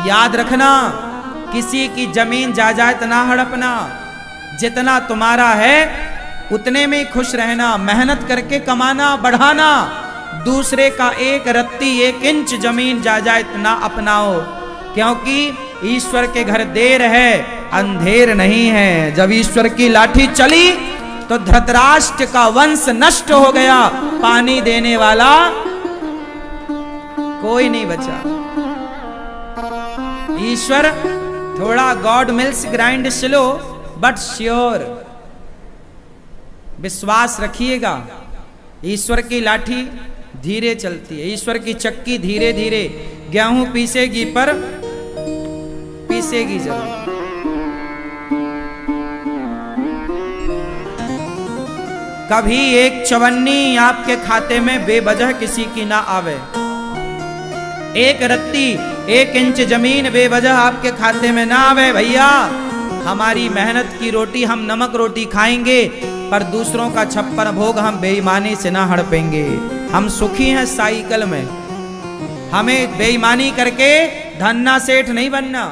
याद रखना, किसी की जमीन जायदाद ना हड़पना, जितना तुम्हारा है उतने में खुश रहना, मेहनत करके कमाना बढ़ाना, दूसरे का एक रत्ती एक इंच जमीन जायदाद ना अपनाओ, क्योंकि ईश्वर के घर देर है अंधेर नहीं है। जब ईश्वर की लाठी चली तो धृतराष्ट्र का वंश नष्ट हो गया, पानी देने वाला कोई नहीं बचा। ईश्वर थोड़ा God mills grind slow but sure, विश्वास रखिएगा। ईश्वर की लाठी धीरे चलती है, ईश्वर की चक्की धीरे धीरे गेहूं पीसेगी पर पीसेगी जरूर। कभी एक चवन्नी आपके खाते में बेवजह किसी की ना आवे, एक रत्ती एक इंच जमीन बेवजह आपके खाते में ना आवे। भैया हमारी मेहनत की रोटी हम नमक रोटी खाएंगे, पर दूसरों का छप्पन भोग हम बेईमानी से ना हड़पेंगे। हम सुखी हैं साइकिल में, हमें बेईमानी करके धन्ना सेठ नहीं बनना।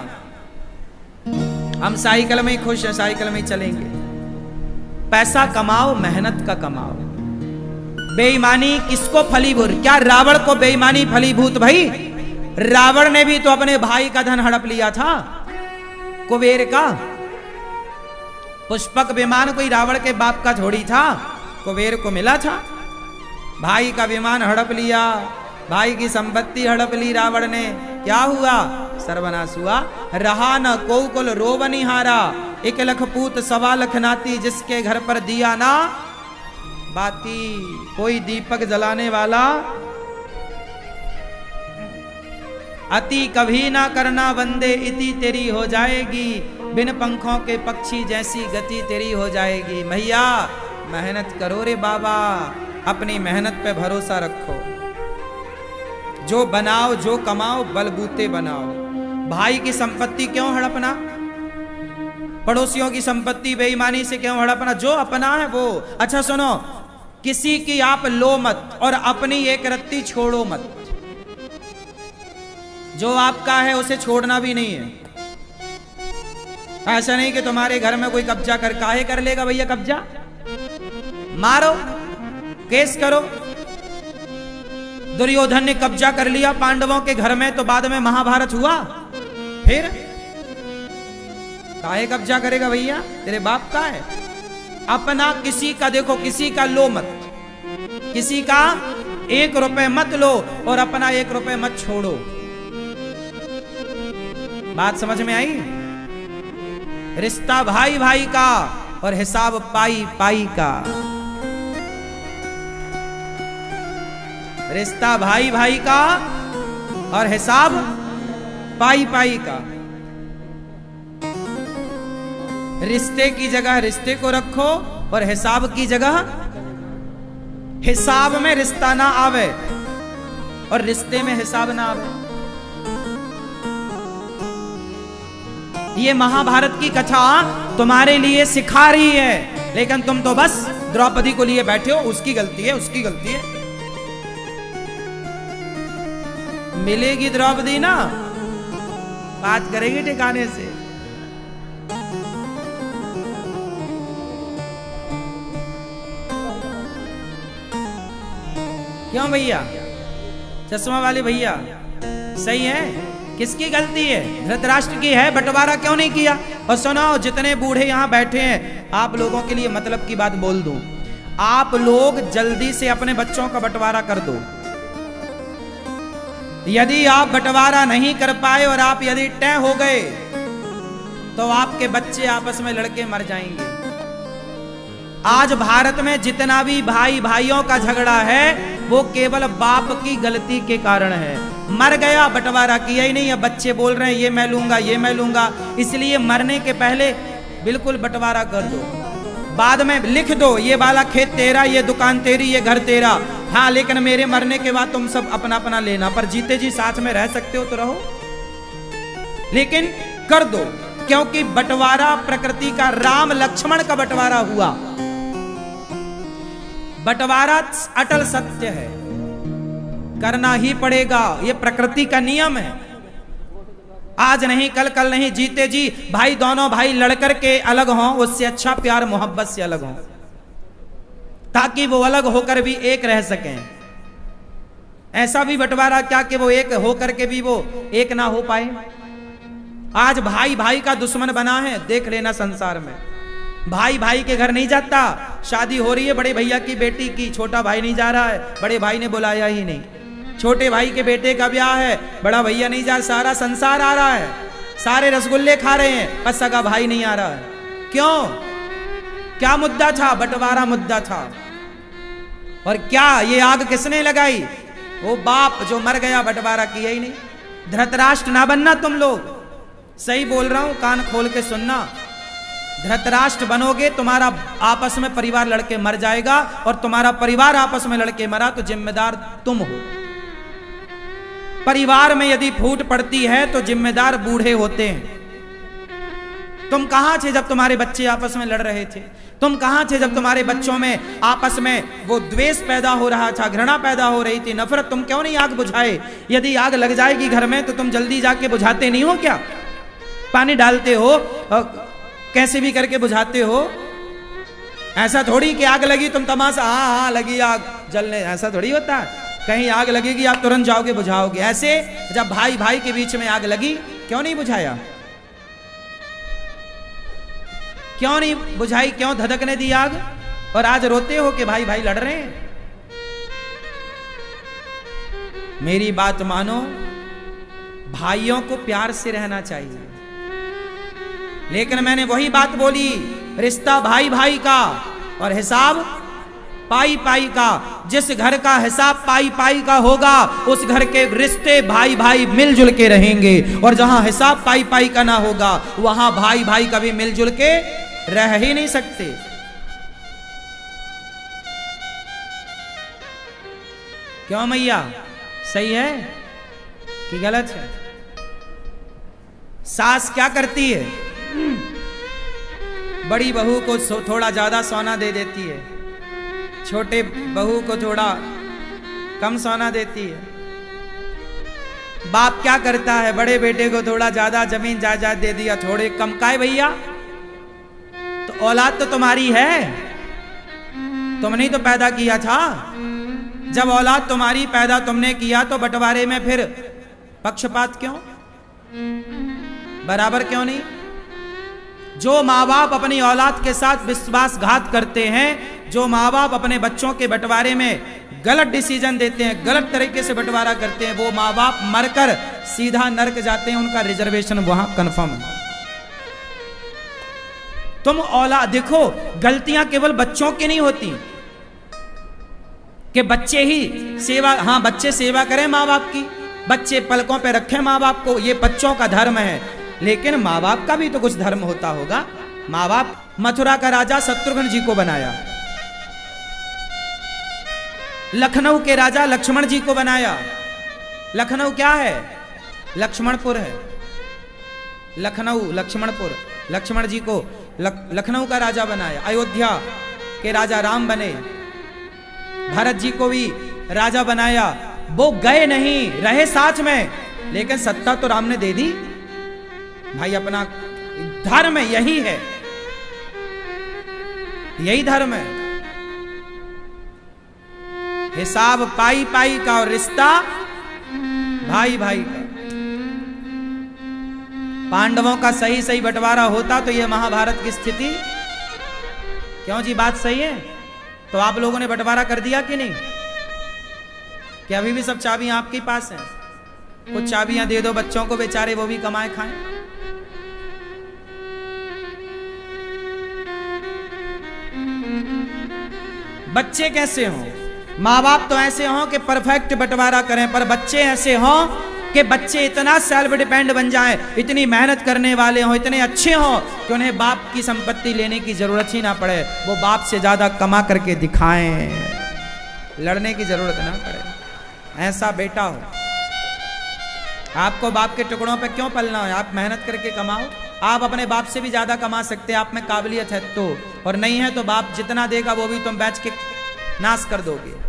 हम साइकिल में ही खुश हैं, साइकिल में ही चलेंगे। पैसा कमाओ, मेहनत का कमाओ। बेईमानी किसको फलीभूत, क्या रावण को बेईमानी फलीभूत? भाई रावण ने भी तो अपने भाई का धन हड़प लिया था, कुबेर का। पुष्पक विमान कोई रावण के बाप का थोड़ी था, कुबेर को मिला था। भाई का विमान हड़प लिया, भाई की संपत्ति हड़प ली रावण ने। क्या हुआ? सर्वनाश हुआ। रहा न को कुल रोवनिहारा, 1 लख पूत 1.25 लाख नाती, जिसके घर पर दिया ना बाती। कोई दीपक जलाने वाला अति कभी ना करना बंदे, इति तेरी हो जाएगी। बिन पंखों के पक्षी जैसी गति तेरी हो जाएगी। भैया मेहनत करो रे बाबा, अपनी मेहनत पे भरोसा रखो। जो बनाओ जो कमाओ बलबूते बनाओ। भाई की संपत्ति क्यों हड़पना, पड़ोसियों की संपत्ति बेईमानी से क्यों हड़पना? जो अपना है वो। अच्छा सुनो, किसी की आप लो मत और अपनी एक रत्ती छोड़ो मत। जो आपका है उसे छोड़ना भी नहीं है। ऐसा नहीं कि तुम्हारे घर में कोई कब्जा कर, काहे कर लेगा भैया कब्जा? मारो, केस करो। दुर्योधन ने कब्जा कर लिया पांडवों के घर में, तो बाद में महाभारत हुआ। फिर काहे कब्जा करेगा भैया? तेरे बाप का है। अपना किसी का देखो, किसी का लो मत, किसी का 1 रुपए मत लो और अपना 1 रुपए मत छोड़ो। बात समझ में आई? रिश्ता भाई भाई का और हिसाब पाई पाई का। रिश्ता भाई भाई का और हिसाब पाई पाई का। रिश्ते की जगह रिश्ते को रखो और हिसाब की जगह हिसाब में रिश्ता ना आवे और रिश्ते में हिसाब ना आवे। ये महाभारत की कथा तुम्हारे लिए सिखा रही है, लेकिन तुम तो बस द्रौपदी को लिए बैठे हो। उसकी गलती है, उसकी गलती है। मिलेगी द्रौपदी ना, बात करेगी ठिकाने से। क्यों भैया? चश्मा वाले भैया सही है? किसकी गलती है? धृतराष्ट्र की है। बंटवारा क्यों नहीं किया? और सुनो, जितने बूढ़े यहां बैठे हैं, आप लोगों के लिए मतलब की बात बोल दूं, आप लोग जल्दी से अपने बच्चों का बंटवारा कर दो। यदि आप बंटवारा नहीं कर पाए और आप यदि तय हो गए तो आपके बच्चे आपस में लड़के मर जाएंगे। आज भारत में जितना भी भाई भाइयों का झगड़ा है वो केवल बाप की गलती के कारण है। मर गया, बंटवारा किया ही नहीं। अब बच्चे बोल रहे हैं ये मैं लूंगा, ये मैं लूंगा। इसलिए मरने के पहले बिल्कुल बंटवारा कर दो, बाद में लिख दो ये वाला खेत तेरा, ये दुकान तेरी, ये घर तेरा। हाँ, लेकिन मेरे मरने के बाद तुम सब अपना अपना लेना, पर जीते जी साथ में रह सकते हो तो रहो, लेकिन कर दो। क्योंकि बंटवारा प्रकृति का, राम लक्ष्मण का बंटवारा हुआ। बंटवारा अटल सत्य है, करना ही पड़ेगा, ये प्रकृति का नियम है। आज नहीं कल, कल नहीं, जीते जी भाई दोनों भाई लड़कर के अलग हों, उससे अच्छा प्यार मोहब्बत से अलग हों, ताकि वो अलग होकर भी एक रह सकें। ऐसा भी बंटवारा क्या कि वो एक होकर के भी वो एक ना हो पाए। आज भाई भाई का दुश्मन बना है, देख लेना संसार में। भाई भाई के घर नहीं जाता, शादी हो रही है बड़े भैया की बेटी की, छोटा भाई नहीं जा रहा है, बड़े भाई ने बुलाया ही नहीं। छोटे भाई के बेटे का ब्याह है, बड़ा भैया नहीं जा, सारा संसार आ रहा है, सारे रसगुल्ले खा रहे हैं, पर सगा भाई नहीं आ रहा है। क्यों? क्या मुद्दा था? बंटवारा मुद्दा था। और क्या ये आग किसने लगाई? वो बाप जो मर गया, बंटवारा किया ही नहीं। धृतराष्ट्र ना बनना तुम लोग, सही बोल रहा हूं, कान खोल के सुनना। धृतराष्ट्र बनोगे, तुम्हारा आपस में परिवार लड़के मर जाएगा, और तुम्हारा परिवार आपस में लड़के मरा तो जिम्मेदार तुम हो। परिवार में यदि फूट पड़ती है तो जिम्मेदार बूढ़े होते हैं। तुम कहां थे जब तुम्हारे बच्चे आपस में लड़ रहे थे? तुम कहां थे जब तुम्हारे बच्चों में आपस में वो द्वेष पैदा हो रहा था, घृणा पैदा हो रही थी, नफरत? तुम क्यों नहीं आग बुझाए? यदि आग लग जाएगी घर में तो तुम जल्दी जाके बुझाते नहीं हो क्या? पानी डालते हो, कैसे भी करके बुझाते हो। ऐसा थोड़ी कि आग लगी तुम तमाशा, हाँ हाँ लगी आग जलने, ऐसा थोड़ी होता है। कहीं आग लगेगी आप तुरंत जाओगे बुझाओगे। ऐसे जब भाई भाई के बीच में आग लगी, क्यों नहीं बुझाया? क्यों नहीं बुझाई? क्यों धधकने दी आग? और आज रोते हो कि भाई भाई लड़ रहे हैं। मेरी बात मानो, भाइयों को प्यार से रहना चाहिए। लेकिन मैंने वही बात बोली, रिश्ता भाई भाई का और हिसाब पाई पाई का। जिस घर का हिसाब पाई पाई का होगा, उस घर के रिश्ते भाई भाई मिलजुल के रहेंगे। और जहां हिसाब पाई पाई का ना होगा, वहां भाई भाई कभी मिलजुल के रह ही नहीं सकते। क्यों मैया, सही है कि गलत है? सास क्या करती है? बड़ी बहू को थोड़ा ज्यादा सोना दे देती है, छोटे बहू को थोड़ा कम सोना देती है। बाप क्या करता है? बड़े बेटे को थोड़ा ज्यादा जमीन जायदाद दे दिया, थोड़े कम। काहे भैया? तो औलाद तो तुम्हारी है, तुमने तो पैदा किया था। जब औलाद तुम्हारी पैदा तुमने किया, तो बंटवारे में फिर पक्षपात क्यों? बराबर क्यों नहीं? जो माँ बाप अपनी औलाद के साथ विश्वासघात करते हैं, जो माँ बाप अपने बच्चों के बंटवारे में गलत डिसीजन देते हैं, गलत तरीके से बंटवारा करते हैं, वो माँ बाप मरकर सीधा नरक जाते हैं। उनका रिजर्वेशन वहां कंफर्म है। तुम औलाद देखो, गलतियां केवल बच्चों की नहीं होती कि बच्चे ही सेवा, हाँ बच्चे सेवा करें माँ बाप की, बच्चे पलकों पे रखें माँ बाप को, ये बच्चों का धर्म है। लेकिन माँ बाप का भी तो कुछ धर्म होता होगा। माँ बाप, मथुरा का राजा शत्रुघ्न जी को बनाया, लखनऊ के राजा लक्ष्मण जी को बनाया। लखनऊ क्या है? लक्ष्मणपुर है। लखनऊ लक्ष्मणपुर, लक्ष्मण जी को लखनऊ का राजा बनाया। अयोध्या के राजा राम बने, भरत जी को भी राजा बनाया। वो गए नहीं, रहे साथ में, लेकिन सत्ता तो राम ने दे दी। भाई अपना धर्म यही है, यही धर्म है। हिसाब पाई पाई का और रिश्ता भाई भाई का। पांडवों का सही सही बंटवारा होता तो ये महाभारत की स्थिति। क्यों जी, बात सही है? तो आप लोगों ने बंटवारा कर दिया कि नहीं? कि अभी भी सब चाबियां आपके पास हैं? कुछ चाबियां दे दो बच्चों को, बेचारे वो भी कमाए खाएं। बच्चे कैसे हों? माँ बाप तो ऐसे हों कि परफेक्ट बंटवारा करें, पर बच्चे ऐसे हों कि बच्चे इतना सेल्फ डिपेंड बन जाएं, इतनी मेहनत करने वाले हों, इतने अच्छे हों कि उन्हें बाप की संपत्ति लेने की जरूरत ही ना पड़े। वो बाप से ज्यादा कमा करके दिखाएं, लड़ने की जरूरत ना पड़े। ऐसा बेटा हो। आपको बाप के टुकड़ों पे क्यों पलना है? आप मेहनत करके कमाओ। आप अपने बाप से भी ज्यादा कमा सकते हैं, आप में काबिलियत है तो, और नहीं है तो बाप जितना देगा वो भी तुम बेच के नाश कर दोगे।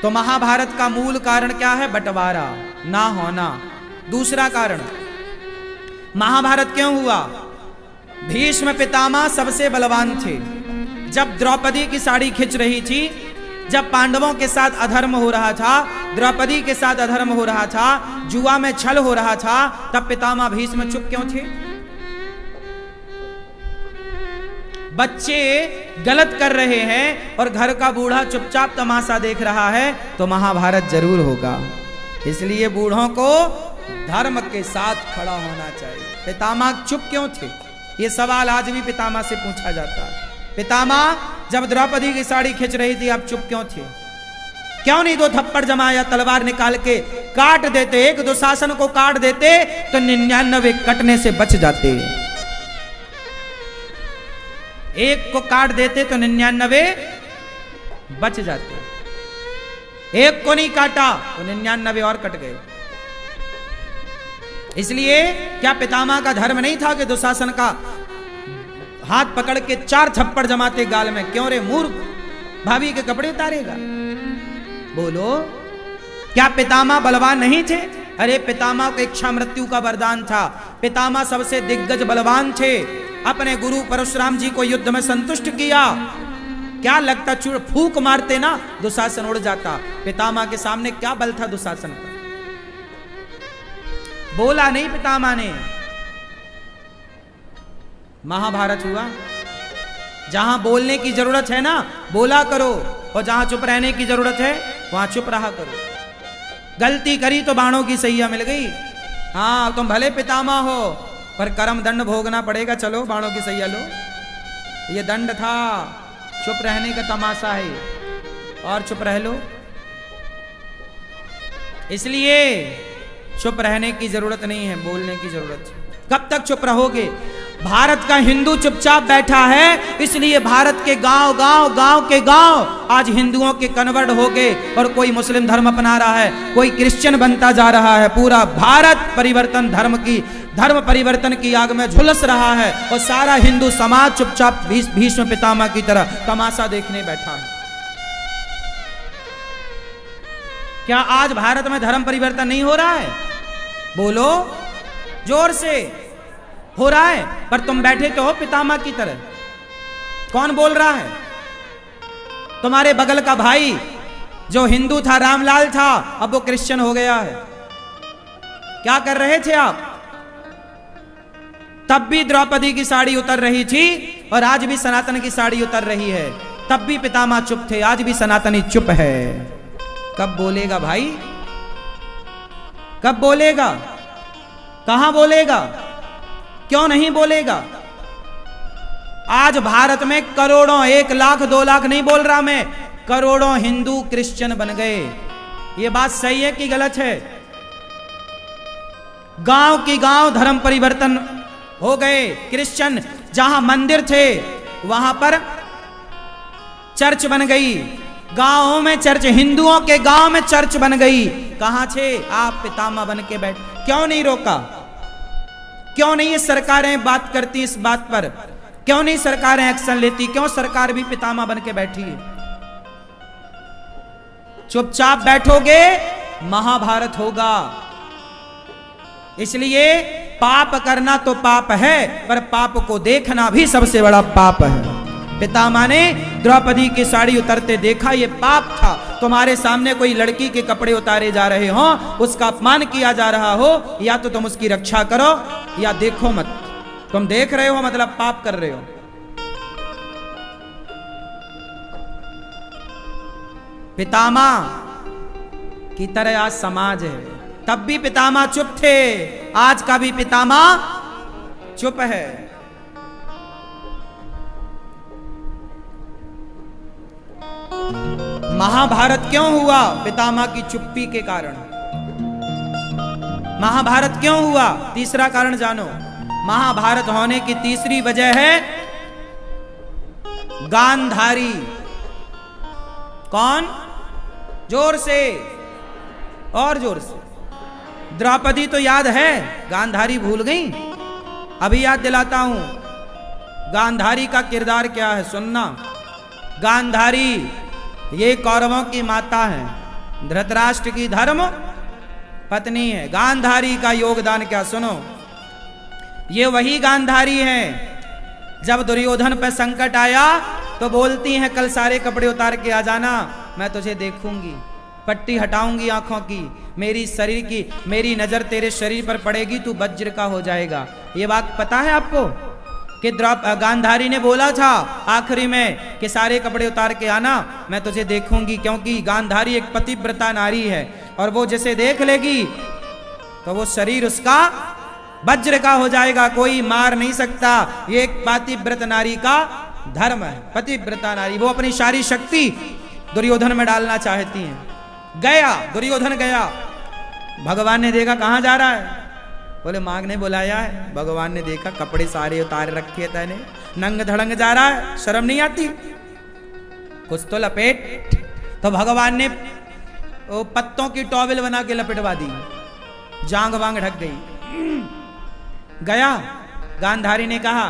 तो महाभारत का मूल कारण क्या है? बंटवारा ना होना। दूसरा कारण, महाभारत क्यों हुआ? भीष्म पितामह सबसे बलवान थे। जब द्रौपदी की साड़ी खिंच रही थी, जब पांडवों के साथ अधर्म हो रहा था, द्रौपदी के साथ अधर्म हो रहा था, जुआ में छल हो रहा था, तब पितामह भीष्म चुप क्यों थे? बच्चे गलत कर रहे हैं और घर का बूढ़ा चुपचाप तमाशा देख रहा है, तो महाभारत जरूर होगा। इसलिए बूढ़ों को धर्म के साथ खड़ा होना चाहिए। पितामह चुप क्यों थे? ये सवाल आज भी पितामह से पूछा जाता है। पितामह, जब द्रौपदी की साड़ी खींच रही थी, आप चुप क्यों थे? क्यों नहीं 2 थप्पड़ जमाया, तलवार निकाल के काट देते? एक दुशासन को काट देते तो 99 कटने से बच जाते। एक को काट देते तो 99 बच जाते। एक को नहीं काटा तो 99 और कट गए। इसलिए क्या पितामह का धर्म नहीं था कि दुशासन का हाथ पकड़ के 4 थप्पड़ जमाते गाल में? क्यों रे मूर्ख, भाभी के कपड़े उतारेगा? बोलो, क्या पितामह बलवान नहीं थे? अरे पितामह को इच्छा मृत्यु का वरदान था। पितामह सबसे दिग्गज बलवान थे। अपने गुरु परशुराम जी को युद्ध में संतुष्ट किया। क्या लगता, चूड़ फूक मारते ना दुशासन उड़ जाता। पितामह के सामने क्या बल था दुशासन का? बोला नहीं पितामह ने। महाभारत हुआ। जहां बोलने की जरूरत है ना, बोला करो, और जहां चुप रहने की जरूरत है वहां चुप रहा करो। गलती करी तो बाणों की सैया मिल गई। हाँ, तुम भले पितामह हो, पर कर्म दंड भोगना पड़ेगा। चलो बाणों की सैया लो। ये दंड था, चुप रहने का तमाशा है, और चुप रह लो। इसलिए चुप रहने की जरूरत नहीं है, बोलने की जरूरत है। कब तक चुप रहोगे? भारत का हिंदू चुपचाप बैठा है, इसलिए भारत के गांव के गांव आज हिंदुओं के कन्वर्ट हो गए, और कोई मुस्लिम धर्म अपना रहा है, कोई क्रिश्चियन बनता जा रहा है। पूरा भारत धर्म परिवर्तन की आग में झुलस रहा है, और सारा हिंदू समाज चुपचाप भीष्म पितामह की तरह तमाशा देखने बैठा है। क्या आज भारत में धर्म परिवर्तन नहीं हो रहा है? बोलो जोर से। हो रहा है, पर तुम बैठे तो हो पितामह की तरह। कौन बोल रहा है? तुम्हारे बगल का भाई जो हिंदू था, रामलाल था, अब वो क्रिश्चियन हो गया है। क्या कर रहे थे आप? तब भी द्रौपदी की साड़ी उतर रही थी, और आज भी सनातन की साड़ी उतर रही है। तब भी पितामह चुप थे, आज भी सनातनी चुप है। कब बोलेगा भाई? कब बोलेगा? कहां बोलेगा? क्यों नहीं बोलेगा? आज भारत में करोड़ों, 1 लाख 2 लाख नहीं बोल रहा मैं, करोड़ों हिंदू क्रिश्चियन बन गए। ये बात सही है कि गलत है? गांव की गांव धर्म परिवर्तन हो गए। क्रिश्चियन जहां मंदिर थे वहां पर चर्च बन गई। गांवों में चर्च, हिंदुओं के गांव में चर्च बन गई। कहां थे आप? पितामह बन के बैठ। क्यों नहीं रोका? क्यों नहीं ये सरकारें बात करती इस बात पर? क्यों नहीं सरकारें एक्शन लेती? क्यों सरकार भी पितामह बन के बैठी है? चुपचाप बैठोगे, महाभारत होगा। इसलिए पाप करना तो पाप है, पर पाप को देखना भी सबसे बड़ा पाप है। पितामह ने द्रौपदी की साड़ी उतरते देखा, ये पाप था। तुम्हारे सामने कोई लड़की के कपड़े उतारे जा रहे हो, उसका अपमान किया जा रहा हो, या तो तुम उसकी रक्षा करो या देखो मत। तुम देख रहे हो मतलब पाप कर रहे हो। पितामह की तरह आज समाज है। तब भी पितामह चुप थे, आज का भी पितामह चुप है। महाभारत क्यों हुआ? पितामह की चुप्पी के कारण। महाभारत क्यों हुआ? तीसरा कारण जानो। महाभारत होने की तीसरी वजह है गांधारी। कौन? जोर से, और जोर से। द्रौपदी तो याद है, गांधारी भूल गई? अभी याद दिलाता हूं। गांधारी का किरदार क्या है सुनना। गांधारी ये कौरवों की माता है। धृतराष्ट्र की धर्म पत्नी है। गांधारी का योगदान क्या सुनो, ये वही गांधारी है जब दुर्योधन पर संकट आया तो बोलती हैं कल सारे कपड़े उतार के आ जाना, मैं तुझे देखूंगी, पट्टी हटाऊंगी आंखों की, मेरी शरीर की, मेरी नजर तेरे शरीर पर पड़ेगी, तू वज्र का हो जाएगा। ये बात पता है आपको कि गांधारी ने बोला था आखिरी में कि सारे कपड़े उतार के आना, मैं तुझे देखूंगी, क्योंकि गांधारी एक पतिव्रता नारी है और वो जिसे देख लेगी तो वो शरीर उसका वज्र का हो जाएगा, कोई मार नहीं सकता। ये एक पतिव्रत नारी का धर्म है। पतिव्रता नारी वो अपनी सारी शक्ति दुर्योधन में डालना चाहती हैं। गया दुर्योधन गया, भगवान ने देखा कहां जा रहा है, बोले मांग ने बुलाया है। भगवान ने देखा कपड़े सारे उतार रखे तैने, नंग धड़ंग जा रहा है, शर्म नहीं आती, कुछ तो लपेट। तो भगवान ने पत्तों की टॉवेल बना के लपेटवा दी, जांग वांग ढक गई। गया, गांधारी ने कहा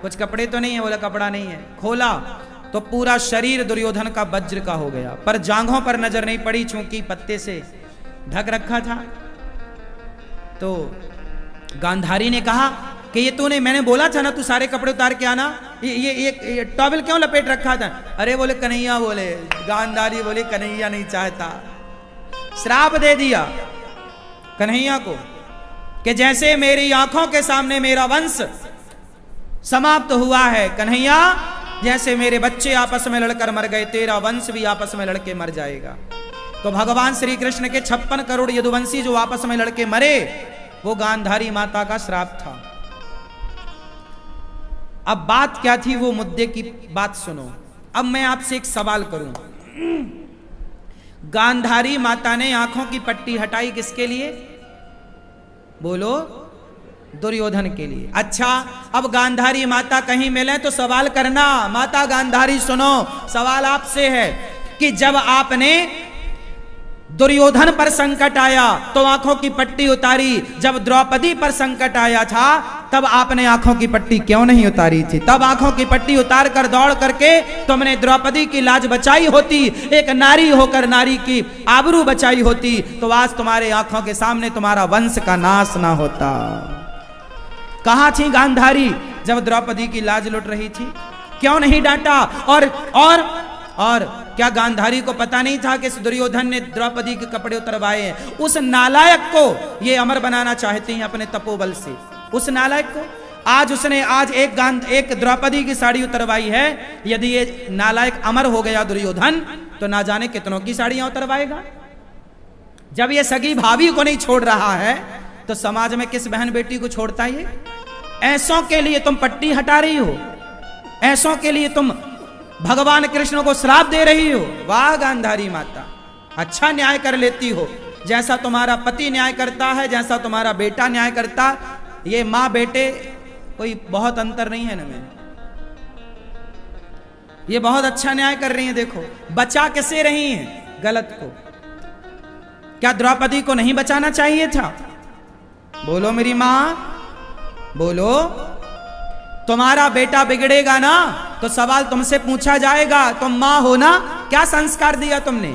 कुछ कपड़े तो नहीं है, बोला कपड़ा नहीं है। खोला तो पूरा शरीर दुर्योधन का वज्र का हो गया, पर जांघों पर नजर नहीं पड़ी चूंकि पत्ते से ढक रखा था। तो गांधारी ने कहा कि ये तूने, मैंने बोला था ना तू सारे कपड़े उतार के आना, ये टॉवेल क्यों लपेट रखा था? अरे बोले कन्हैया, बोले गांधारी बोले कन्हैया नहीं चाहता। श्राप दे दिया कन्हैया को कि जैसे मेरी आंखों के सामने मेरा वंश समाप्त हुआ है कन्हैया, जैसे मेरे बच्चे आपस में लड़कर मर गए, तेरा वंश भी आपस में लड़के मर जाएगा। तो भगवान श्री कृष्ण के 56 करोड़ यदुवंशी जो आपस में लड़के मरे, वो गांधारी माता का श्राप था। अब बात क्या थी, वो मुद्दे की बात सुनो। अब मैं आपसे एक सवाल करूं, गांधारी माता ने आंखों की पट्टी हटाई किसके लिए? बोलो, दुर्योधन के लिए। अच्छा, अब गांधारी माता कहीं मिले तो सवाल करना, माता गांधारी सुनो, सवाल आपसे है कि जब आपने दुर्योधन पर संकट आया तो आंखों की पट्टी उतारी, जब द्रौपदी पर संकट आया था तब आपने आंखों की पट्टी क्यों नहीं उतारी थी? तब आंखों की पट्टी उतार कर दौड़ करके तुमने द्रौपदी की लाज बचाई होती, एक नारी होकर नारी की आबरू बचाई होती, तो आज तुम्हारे आंखों के सामने तुम्हारा वंश का नाश ना होता। कहां थी गांधारी जब द्रौपदी की लाज लुट रही थी? क्यों नहीं डांटा? और क्या गांधारी को पता नहीं था कि दुर्योधन ने द्रौपदी के कपड़े उतरवाए हैं? उस नालायक को ये अमर बनाना चाहते हैं अपने तपोबल से। उस नालायक को आज एक द्रौपदी की साड़ी उतरवाई है। यदि ये नालायक अमर हो गया दुर्योधन, तो ना जाने कितनों की साड़ियां उतरवाएगा। जब ये सगी भाभी को नहीं छोड़ रहा है तो समाज में किस बहन बेटी को छोड़ता है? ऐसों के लिए तुम पट्टी हटा रही हो, ऐसों के लिए तुम भगवान कृष्ण को श्राप दे रही हो। वाह गांधारी माता, अच्छा न्याय कर लेती हो, जैसा तुम्हारा पति न्याय करता है, जैसा तुम्हारा बेटा न्याय करता, ये माँ बेटे कोई बहुत अंतर नहीं है ना। में ये बहुत अच्छा न्याय कर रही है। देखो बचा कैसे रही हैं गलत को। क्या द्रौपदी को नहीं बचाना चाहिए था? बोलो मेरी माँ, बोलो। तुम्हारा बेटा बिगड़ेगा ना तो सवाल तुमसे पूछा जाएगा, तुम मां हो ना, क्या संस्कार दिया तुमने?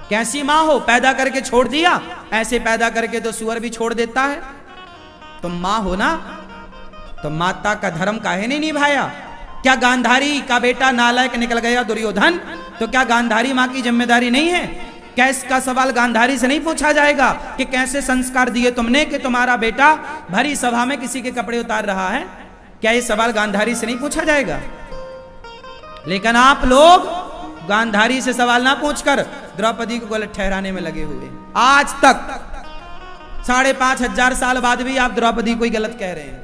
कैसी मां हो? पैदा करके छोड़ दिया? ऐसे पैदा करके तो सुअर भी छोड़ देता है। तुम मां हो ना, तो माता का धर्म काहे नहीं निभाया? क्या गांधारी का बेटा नालायक निकल गया दुर्योधन, तो क्या गांधारी मां की जिम्मेदारी नहीं है? क्या इसका सवाल गांधारी से नहीं पूछा जाएगा कि कैसे संस्कार दिए तुमने कि तुम्हारा बेटा भरी सभा में किसी के कपड़े उतार रहा है? क्या ये सवाल गांधारी से नहीं पूछा जाएगा? लेकिन आप लोग गांधारी से सवाल ना पूछकर द्रौपदी को गलत ठहराने में लगे हुए। आज तक 5,500 साल बाद भी आप द्रौपदी को ही गलत कह रहे हैं।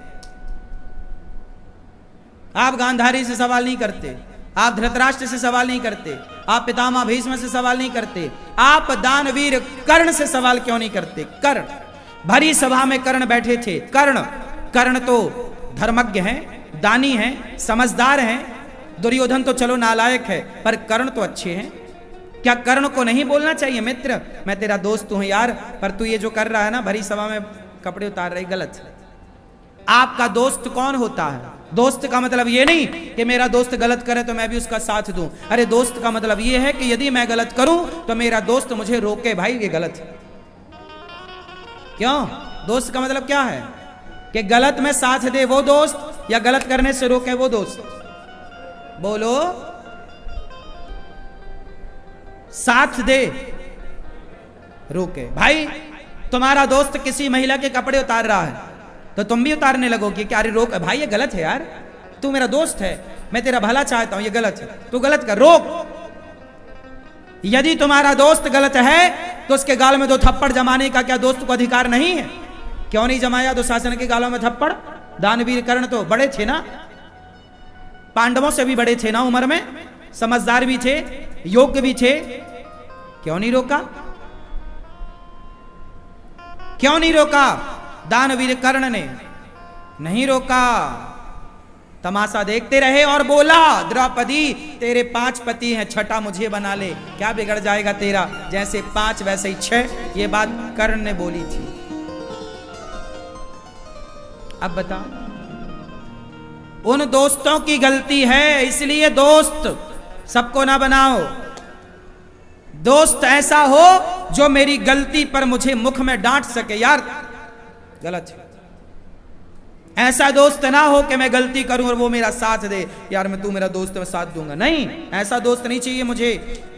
आप गांधारी से सवाल नहीं करते, आप धृतराष्ट्र से सवाल नहीं करते, आप पितामह भीष्म से सवाल नहीं करते, आप दानवीर कर्ण से सवाल क्यों नहीं करते? कर्ण, भरी सभा में कर्ण बैठे थे। कर्ण तो धर्मज्ञ हैं, दानी हैं, समझदार हैं। दुर्योधन तो चलो नालायक है, पर कर्ण तो अच्छे हैं। क्या कर्ण को नहीं बोलना चाहिए मित्र, मैं तेरा दोस्त हूं यार, पर तू ये जो कर रहा है ना, भरी सभा में कपड़े उतार रही, गलत है। आपका दोस्त कौन होता है? दोस्त का मतलब ये नहीं कि मेरा दोस्त गलत करे तो मैं भी उसका साथ दूं। अरे दोस्त का मतलब ये है कि यदि मैं गलत करूं तो मेरा दोस्त मुझे रोके, भाई ये गलत है। क्यों? दोस्त का मतलब क्या है कि गलत में साथ दे वो दोस्त या गलत करने से रोके वो दोस्त? बोलो। साथ दे, रोके। भाई तुम्हारा दोस्त किसी महिला के कपड़े उतार रहा है तो तुम भी उतारने लगोगे कि अरे रोक भाई ये गलत है यार, तू मेरा दोस्त है, मैं तेरा भला चाहता हूं, ये गलत है, तू गलत कर, रोक। यदि तुम्हारा दोस्त गलत है तो उसके गाल में 2 थप्पड़ जमाने का क्या दोस्त को अधिकार नहीं है? क्यों नहीं जमाया दुशासन के गालों में थप्पड़? दानवीर कर्ण तो बड़े थे ना, पांडवों से भी बड़े थे ना उम्र में, समझदार भी थे, योग्य भी थे, क्यों नहीं रोका? क्यों नहीं रोका? दानवीर कर्ण ने नहीं रोका, तमाशा देखते रहे और बोला द्रौपदी तेरे 5 पति हैं, छठा मुझे बना ले, क्या बिगड़ जाएगा तेरा, जैसे 5 वैसे ही 6। ये बात कर्ण ने बोली थी। अब बता, उन दोस्तों की गलती है, इसलिए दोस्त सबको ना बनाओ। दोस्त ऐसा हो जो मेरी गलती पर मुझे मुख में डांट सके, यार गलत है। ऐसा दोस्त ना हो कि मैं गलती करूं और वो मेरा साथ दे, यार मैं तू मेरा दोस्त मैं साथ दूंगा, नहीं, ऐसा दोस्त नहीं चाहिए मुझे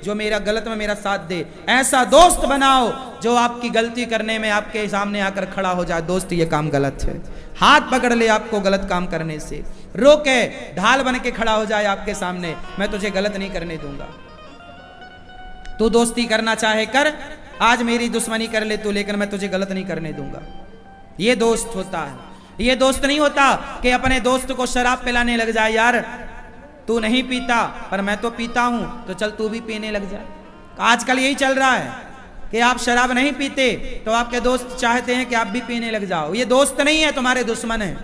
जो मेरा गलत में मेरा साथ दे। ऐसा दोस्त बनाओ जो आपकी गलती करने में आपके सामने आकर खड़ा हो जाए, दोस्त ये काम गलत है, हाथ पकड़ ले आपको गलत काम करने से, रोके, ढाल बन के खड़ा हो जाए आपके सामने, मैं तुझे गलत नहीं करने दूंगा। तू दोस्ती करना चाहे कर, आज मेरी दुश्मनी कर ले तू, लेकिन मैं तुझे गलत नहीं करने दूंगा। ये दोस्त होता है। ये दोस्त नहीं होता कि अपने दोस्त को शराब पिलाने लग जाए, यार तू नहीं पीता पर मैं तो पीता हूं तो चल तू भी पीने लग जाए। आजकल यही चल रहा है कि आप शराब नहीं पीते तो आपके दोस्त चाहते हैं कि आप भी पीने लग जाओ। ये दोस्त नहीं है, तुम्हारे दुश्मन है,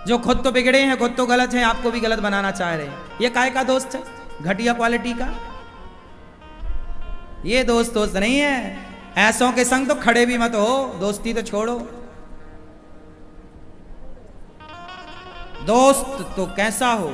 जो खुद तो बिगड़े हैं, खुद तो गलत हैं, आपको भी गलत बनाना चाह रहे हैं। ये काय का दोस्त है? घटिया क्वालिटी का। ये दोस्त नहीं है। ऐसों के संग तो खड़े भी मत हो, दोस्ती तो छोड़ो। दोस्त तो कैसा हो,